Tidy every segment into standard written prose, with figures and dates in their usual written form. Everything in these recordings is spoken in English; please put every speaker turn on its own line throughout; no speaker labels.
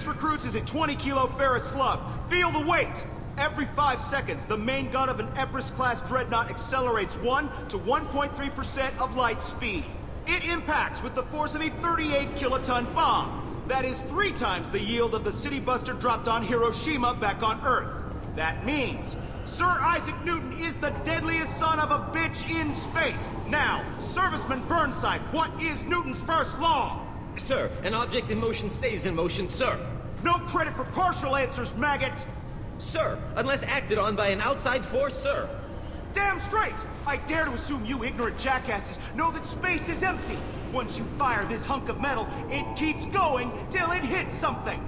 This recruits is a 20-kilo ferrous slug. Feel the weight! Every 5 seconds, the main gun of an Everest-class dreadnought accelerates 1 to 1.3% of light speed. It impacts with the force of a 38-kiloton bomb. That is 3 times the yield of the city buster dropped on Hiroshima back on Earth. That means Sir Isaac Newton is the deadliest son of a bitch in space. Now, Serviceman Burnside, what is Newton's first law?
Sir, an object in motion stays in motion, sir.
No credit for partial answers, maggot!
Sir, unless acted on by an outside force, sir.
Damn straight! I dare to assume you ignorant jackasses know that space is empty. Once you fire this hunk of metal, it keeps going till it hits something.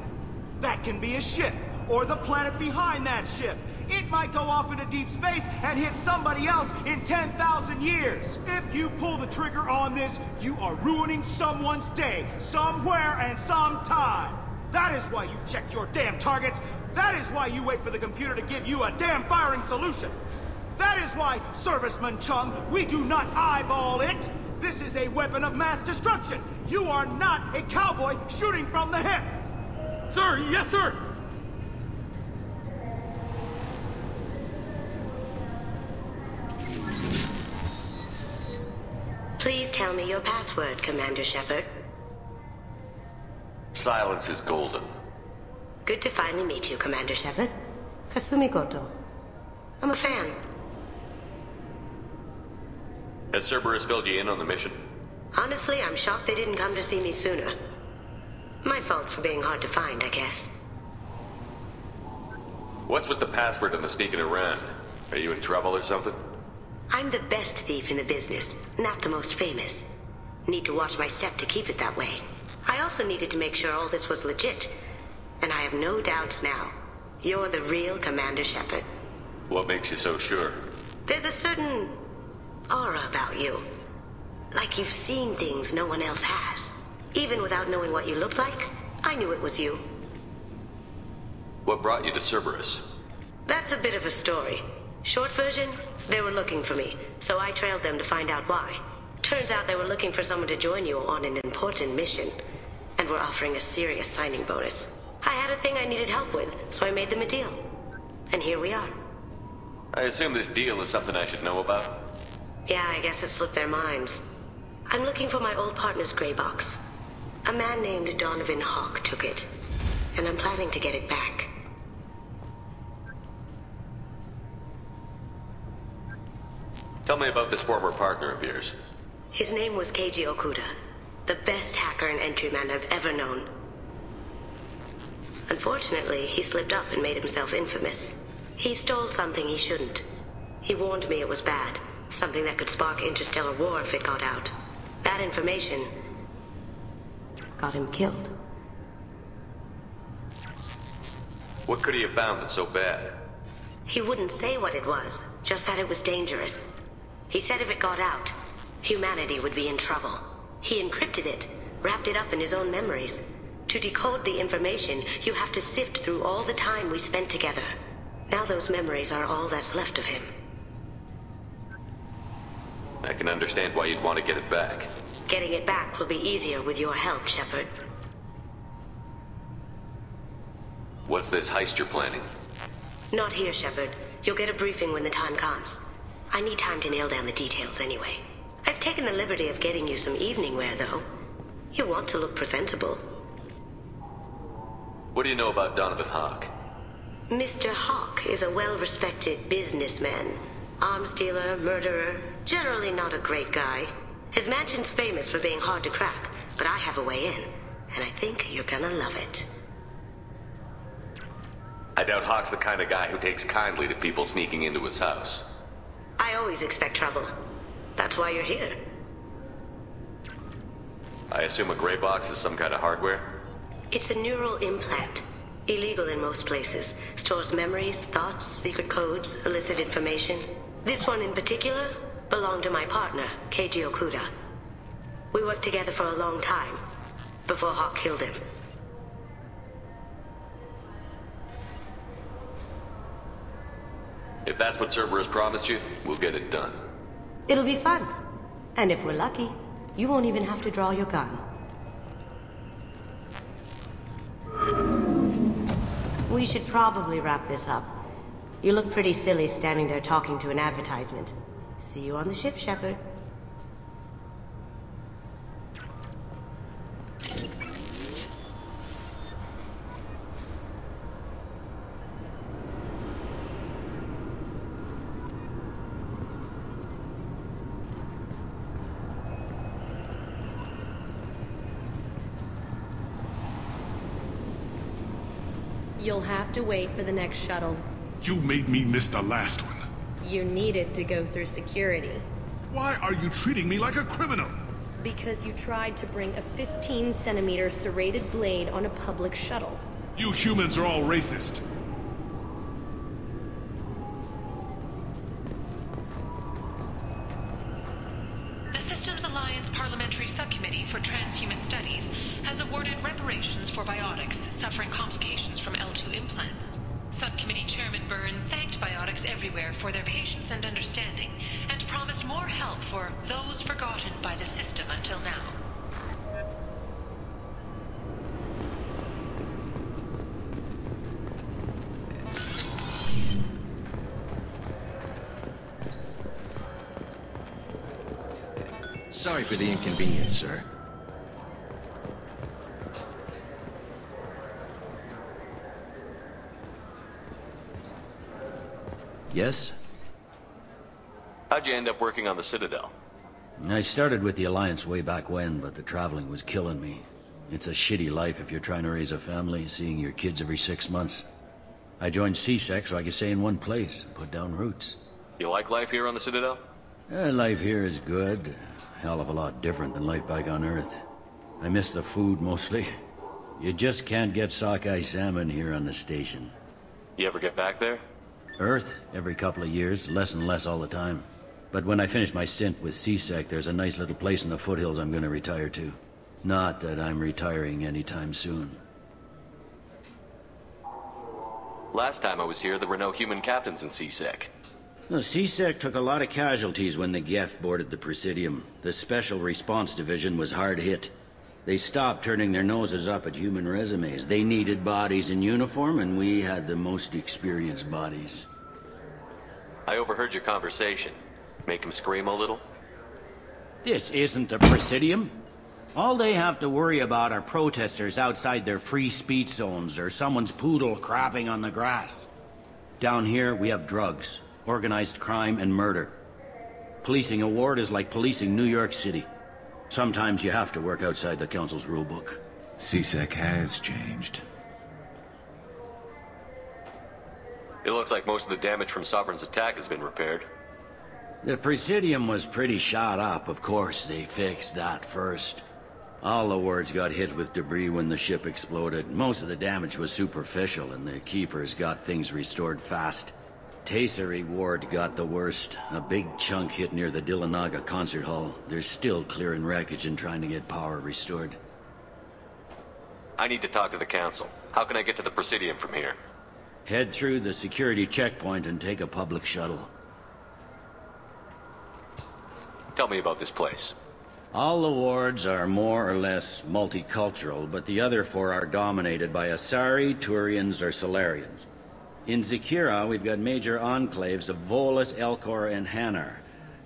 That can be a ship, or the planet behind that ship. It might go off into deep space and hit somebody else in 10,000 years. If you pull the trigger on this, you are ruining someone's day, somewhere and sometime. That is why you check your damn targets. That is why you wait for the computer to give you a damn firing solution. That is why, Serviceman Chung, we do not eyeball it. This is a weapon of mass destruction. You are not a cowboy shooting from the hip.
Sir, yes, sir.
Please tell me your password, Commander Shepard.
Silence is golden.
Good to finally meet you, Commander Shepard. Kazumi Goto. I'm a fan.
Has Cerberus filled you in on the mission?
Honestly, I'm shocked they didn't come to see me sooner. My fault for being hard to find, I guess.
What's with the password and the sneaking around? Are you in trouble or something?
I'm the best thief in the business, not the most famous. Need to watch my step to keep it that way. I also needed to make sure all this was legit. And I have no doubts now. You're the real Commander Shepard.
What makes you so sure?
There's a certain aura about you. Like you've seen things no one else has. Even without knowing what you looked like, I knew it was you.
What brought you to Cerberus?
That's a bit of a story. Short version, they were looking for me, so I trailed them to find out why. Turns out they were looking for someone to join you on an important mission, and were offering a serious signing bonus. I had a thing I needed help with, so I made them a deal. And here we are.
I assume this deal is something I should know about?
Yeah, I guess it slipped their minds. I'm looking for my old partner's gray box. A man named Donovan Hawk took it, and I'm planning to get it back.
Tell me about this former partner of yours.
His name was Keiji Okuda, the best hacker and entryman I've ever known. Unfortunately, he slipped up and made himself infamous. He stole something he shouldn't. He warned me it was bad, something that could spark interstellar war if it got out. That information got him killed.
What could he have found that's so bad?
He wouldn't say what it was, just that it was dangerous. He said if it got out, humanity would be in trouble. He encrypted it, wrapped it up in his own memories. To decode the information, you have to sift through all the time we spent together. Now those memories are all that's left of him.
I can understand why you'd want to get it back.
Getting it back will be easier with your help, Shepard.
What's this heist you're planning?
Not here, Shepard. You'll get a briefing when the time comes. I need time to nail down the details anyway. I've taken the liberty of getting you some evening wear, though. You want to look presentable.
What do you know about Donovan Hawk?
Mr. Hawk is a well-respected businessman. Arms dealer, murderer, generally not a great guy. His mansion's famous for being hard to crack, but I have a way in, and I think you're gonna love it.
I doubt Hawk's the kind of guy who takes kindly to people sneaking into his house.
I always expect trouble. That's why you're here.
I assume a gray box is some kind of hardware?
It's a neural implant. Illegal in most places. Stores memories, thoughts, secret codes, illicit information. This one in particular belonged to my partner, Keiji Okuda. We worked together for a long time, before Hawk killed him.
If that's what Cerberus promised you, we'll get it done.
It'll be fun. And if we're lucky, you won't even have to draw your gun. We should probably wrap this up. You look pretty silly standing there talking to an advertisement. See you on the ship, Shepard.
You'll have to wait for the next shuttle.
You made me miss the last one.
You needed to go through security.
Why are you treating me like a criminal?
Because you tried to bring a 15-centimeter serrated blade on a public shuttle.
You humans are all racist.
The Systems Alliance Parliamentary Subcommittee for Transhuman Studies has awarded reparations for biotics suffering complications from L2 implants. Subcommittee Chairman Burns thanked biotics everywhere for their patience and understanding, and promised more help for those forgotten by the system until now.
Sorry for the inconvenience, sir. Yes?
How'd you end up working on the Citadel?
I started with the Alliance way back when, but the traveling was killing me. It's a shitty life if you're trying to raise a family, seeing your kids every 6 months. I joined CSEC so I could stay in one place and put down roots.
You like life here on the Citadel?
Life here is good. Hell of a lot different than life back on Earth. I miss the food mostly. You just can't get sockeye salmon here on the station.
You ever get back there?
Earth, every couple of years, less and less all the time. But when I finish my stint with CSEC, there's a nice little place in the foothills I'm gonna retire to. Not that I'm retiring anytime soon.
Last time I was here, there were no human captains in CSEC.
No, CSEC took a lot of casualties when the Geth boarded the Presidium. The Special Response Division was hard hit. They stopped turning their noses up at human resumes. They needed bodies in uniform, and we had the most experienced bodies.
I overheard your conversation. Make him scream a little?
This isn't the Presidium. All they have to worry about are protesters outside their free speech zones or someone's poodle crapping on the grass. Down here, we have drugs, organized crime, and murder. Policing a ward is like policing New York City. Sometimes you have to work outside the Council's rulebook.
CSEC has changed.
It looks like most of the damage from Sovereign's attack has been repaired.
The Presidium was pretty shot up, of course. They fixed that first. All the wards got hit with debris when the ship exploded. Most of the damage was superficial, and the Keepers got things restored fast. Tasery Ward got the worst. A big chunk hit near the Dillanaga concert hall. They're still clearing wreckage and trying to get power restored.
I need to talk to the Council. How can I get to the Presidium from here?
Head through the security checkpoint and take a public shuttle.
Tell me about this place.
All the wards are more or less multicultural, but the other 4 are dominated by Asari, Turians, or Solarians. In Zakira, we've got major enclaves of Volus, Elcor, and Hanar.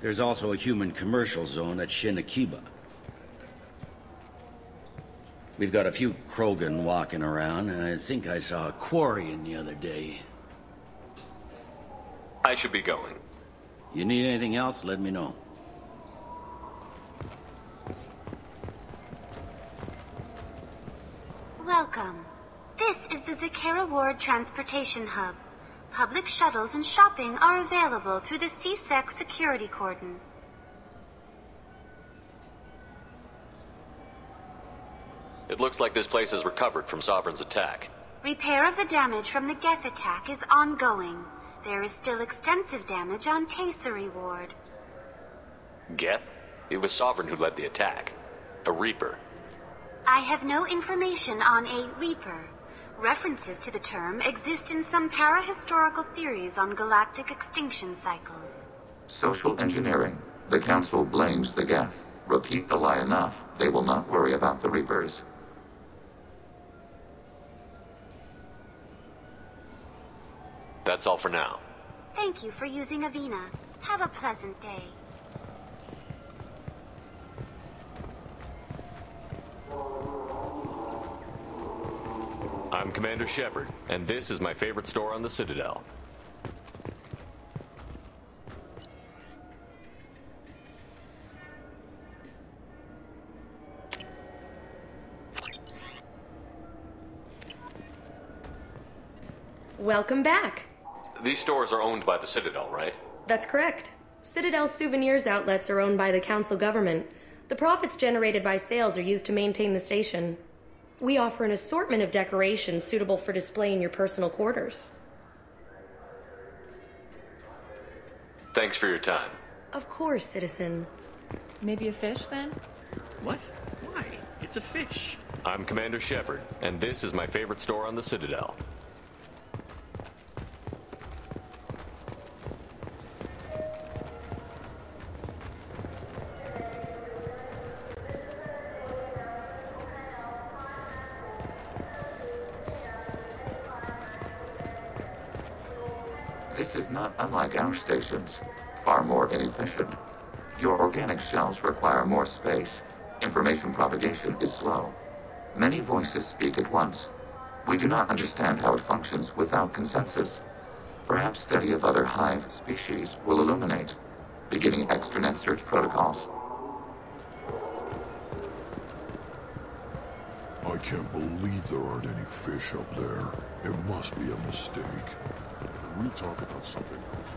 There's also a human commercial zone at Shinakiba. We've got a few Krogan walking around, and I think I saw a Quarian the other day.
I should be going.
You need anything else, let me know.
Welcome. This is the Zakira Ward Transportation Hub. Public shuttles and shopping are available through the CSEC security cordon.
It looks like this place has recovered from Sovereign's attack.
Repair of the damage from the Geth attack is ongoing. There is still extensive damage on Tasery Ward.
Geth? It was Sovereign who led the attack. A Reaper.
I have no information on a Reaper. References to the term exist in some parahistorical theories on galactic extinction cycles.
Social engineering. The Council blames the Geth. Repeat the lie enough, they will not worry about the Reapers.
That's all for now.
Thank you for using Avina. Have a pleasant day.
I'm Commander Shepard, and this is my favorite store on the Citadel.
Welcome back.
These stores are owned by the Citadel, right?
That's correct. Citadel souvenirs outlets are owned by the Council government. The profits generated by sales are used to maintain the station. We offer an assortment of decorations suitable for display in your personal quarters.
Thanks for your time.
Of course, citizen.
Maybe a fish, then?
What? Why? It's a fish.
I'm Commander Shepard, and this is my favorite store on the Citadel.
This is not unlike our stations, far more inefficient. Your organic shells require more space. Information propagation is slow. Many voices speak at once. We do not understand how it functions without consensus. Perhaps study of other hive species will illuminate, beginning extranet search protocols.
I can't believe there aren't any fish up there. It must be a mistake. Can we talk about something else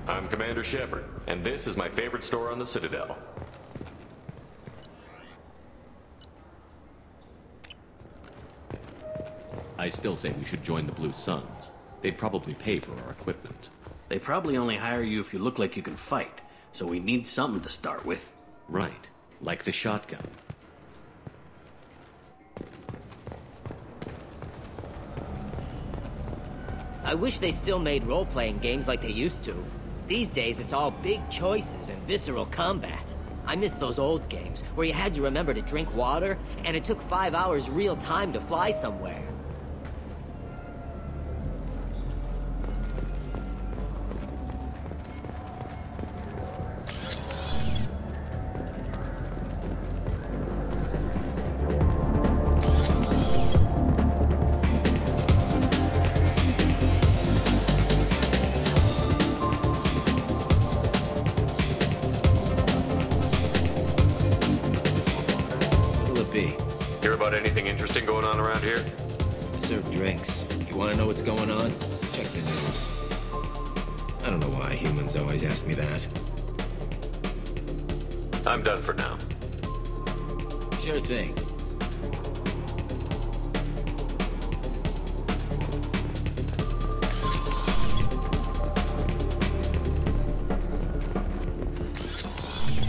now?
I'm Commander Shepard, and this is my favorite store on the Citadel.
I still say we should join the Blue Suns. They'd probably pay for our equipment.
They probably only hire you if you look like you can fight, so we need something to start with.
Right, like the shotgun.
I wish they still made role-playing games like they used to. These days, it's all big choices and visceral combat. I miss those old games, where you had to remember to drink water, and it took 5 hours real time to fly somewhere.
Hear about anything interesting going on around here?
I serve drinks. If you want to know what's going on, check the news. I don't know why humans always ask me that.
I'm done for now.
Sure thing.